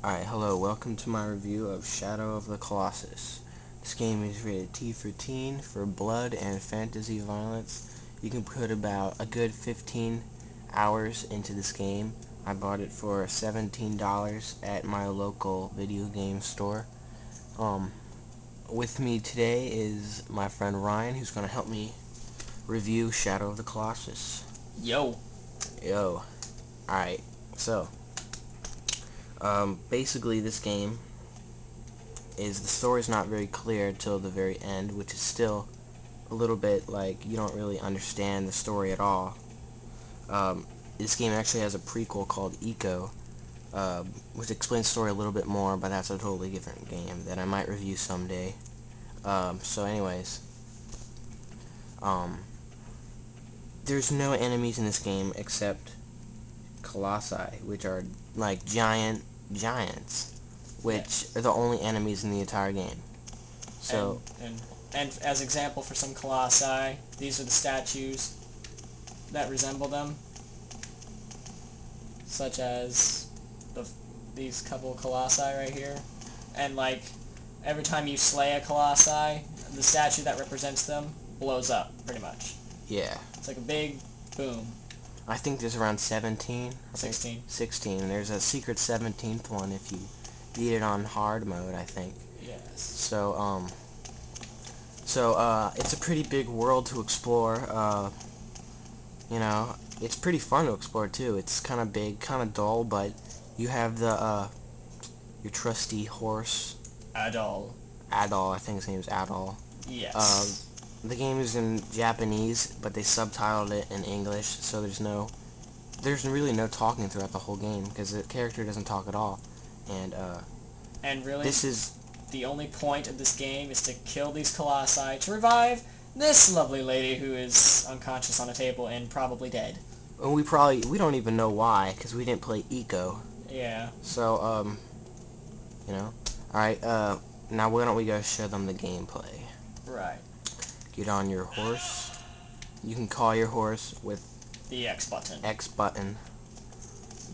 Alright, hello, welcome to my review of Shadow of the Colossus. This game is rated T for teen, for blood and fantasy violence. You can put about a good 15 hours into this game. I bought it for $17 at my local video game store. With me today is my friend Ryan, who's going to help me review Shadow of the Colossus. Yo. Yo. Alright, so basically this game is the story's not very clear until the very end, which is still a little bit like you don't really understand the story at all. This game actually has a prequel called Eco, which explains the story a little bit more, but that's a totally different game that I might review someday. So anyways, there's no enemies in this game except Colossi, which are like giants, which are the only enemies in the entire game. So And as example for some colossi, these are the statues that resemble them, such as these couple colossi right here. And like every time you slay a colossi, the statue that represents them blows up, pretty much. yeah, It's like a big boom. I think there's around 17. 16. 16. There's a secret 17th one if you beat it on hard mode, I think. Yes. So, it's a pretty big world to explore. It's pretty fun to explore too. It's kind of big, kind of dull, but you have your trusty horse, Adol. Adol. I think his name's Adol. Yes. The game is in Japanese, but they subtitled it in English, so there's really no talking throughout the whole game because the character doesn't talk at all. And really, this is the only point of this game is to kill these colossi to revive this lovely lady who is unconscious on a table and probably dead. we don't even know why because we didn't play Eco. Yeah. So alright, now why don't we go show them the gameplay. Right. Get on your horse. You can call your horse with The X button. X button.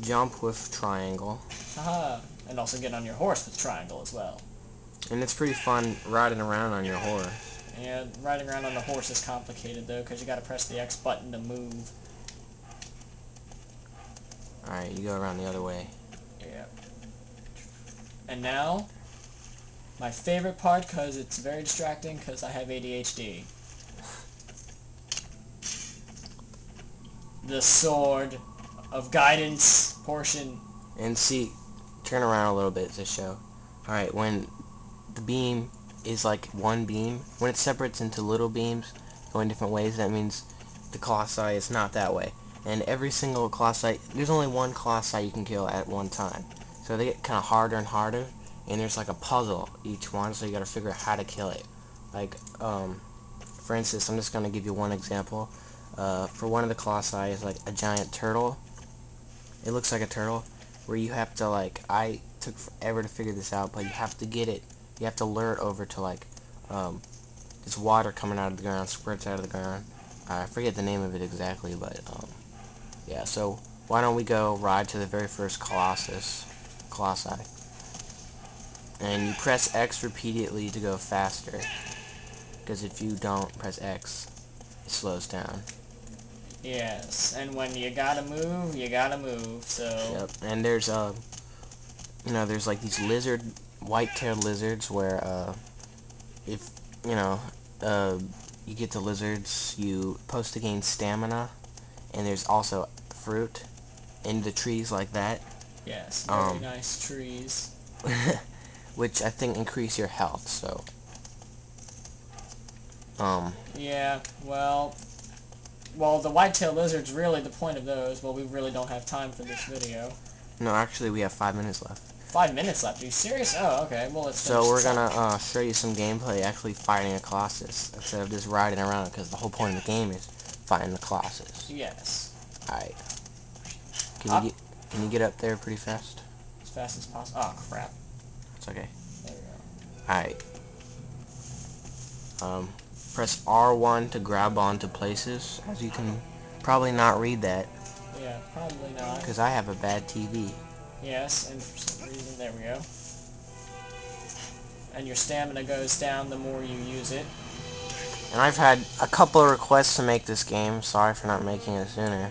Jump with triangle. Haha. And also get on your horse with triangle as well. And it's pretty fun riding around on your horse. And riding around on the horse is complicated though, because you gotta press the X button to move. Alright, you go around the other way. Yeah. And now, my favorite part, because it's very distracting, because I have ADHD. The sword of guidance portion. And see, turn around a little bit to show. Alright, when the beam is like one beam, when it separates into little beams going different ways, that means the Colossi is not that way. And every single Colossi, there's only one Colossi you can kill at one time. So they get kind of harder and harder, and there's like a puzzle each one, so you gotta figure out how to kill it. Like, for instance, I'm just gonna give you one example. For one of the Colossi is like a giant turtle. It looks like a turtle, where you have to like, I took forever to figure this out, but you have to get it, you have to lure it over to like, this water coming out of the ground, squirts out of the ground. I forget the name of it exactly, but, yeah, so why don't we go ride to the very first Colossi. And you press X repeatedly to go faster, because if you don't press X, it slows down. Yes, and when you gotta move, so... Yep, and there's, there's like these white-tailed lizards where, if, you know, you get to lizards, you post to gain stamina, and there's also fruit in the trees like that. Yes, very nice trees. Which I think increase your health, so, Yeah, well, the white-tailed lizard's really the point of those, but we really don't have time for this video. no, actually we have 5 minutes left. 5 minutes left, are you serious? Oh, okay, well let's finish So we're this up. gonna show you some gameplay actually fighting a Colossus instead of just riding around, because the whole point of the game is fighting the Colossus. Yes. Alright. Can you get up there pretty fast? As fast as possible. Oh, crap. It's okay. There we go. Alright. Press R1 to grab onto places, as you can probably not read that, Yeah, probably not. because I have a bad TV. Yes, and for some reason, there There we go. And your stamina goes down the more you use it. And I've had a couple of requests to make this game. Sorry for not making it sooner.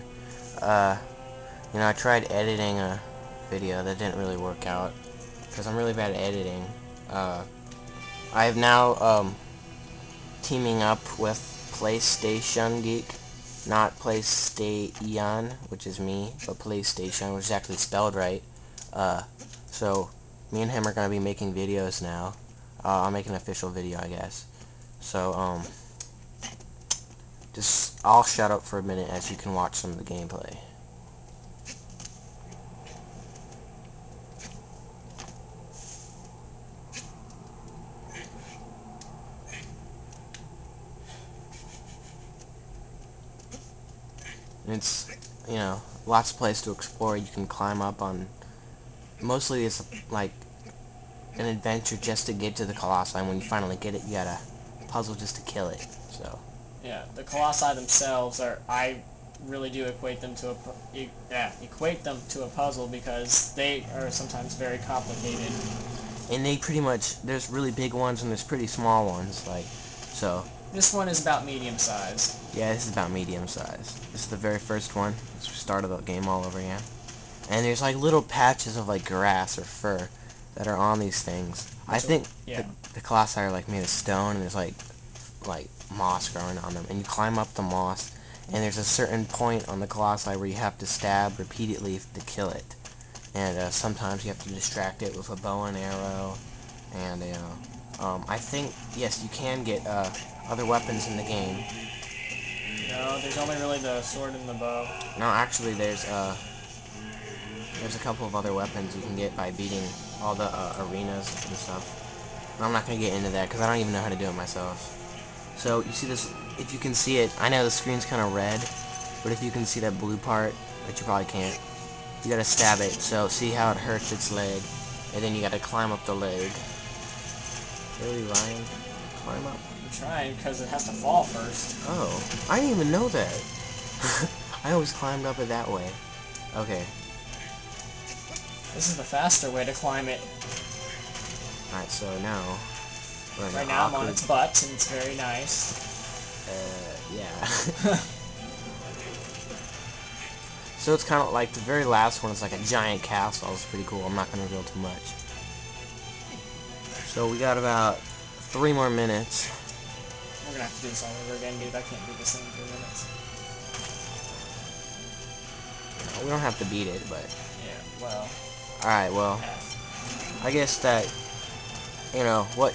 I tried editing a video that didn't really work out because I'm really bad at editing. I have now teaming up with PlayStation Geek, not PlayStation, which is me, but PlayStation, which is actually spelled right. So me and him are gonna be making videos now. I'll make an official video, I guess. So I'll shut up for a minute as you can watch some of the gameplay. And it's, lots of places to explore. You can climb up on, mostly it's like an adventure just to get to the Colossi, and when you finally get it, you gotta puzzle just to kill it, so. Yeah, the Colossi themselves I really do equate them to a puzzle because they are sometimes very complicated. And they pretty much, there's really big ones and there's pretty small ones, so. This one is about medium size. Yeah, this is about medium size. This is the very first one. It's the start of the game all over again. And there's like little patches of like grass or fur that are on these things. I think the colossi are like made of stone, and there's like moss growing on them. And you climb up the moss, and there's a certain point on the colossi where you have to stab repeatedly to kill it. And sometimes you have to distract it with a bow and arrow. And I think, yes, you can get other weapons in the game. No, there's only really the sword and the bow. No, actually, there's a couple of other weapons you can get by beating all the arenas and stuff. And I'm not going to get into that because I don't even know how to do it myself. So, you see this, if you can see it, I know the screen's kind of red, but if you can see that blue part, which you probably can't, you gotta stab it. So, see how it hurts its leg, and then you gotta climb up the leg. Really, Ryan? Climb up? I'm trying because it has to fall first. Oh, I didn't even know that. I always climbed up it that way. Okay. This is the faster way to climb it. Alright, so now we're in Right an now I'm on awkward... its butt, and it's very nice. Yeah. So it's kind of like the very last one is like a giant castle. It's pretty cool. I'm not going to reveal too much. So we got about 3 more minutes. We're gonna have to do this all over again, dude. I can't do this in 3 minutes. We don't have to beat it, but... Yeah, well... Alright, well... I guess that, what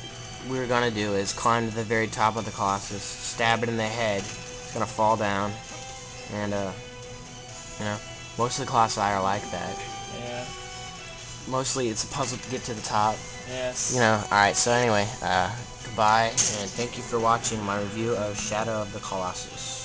we're gonna do is climb to the very top of the Colossus, stab it in the head, it's gonna fall down, and, most of the Colossi are like that. Yeah. Mostly it's a puzzle to get to the top. Yes. Alright, so anyway, goodbye, and thank you for watching my review of Shadow of the Colossus.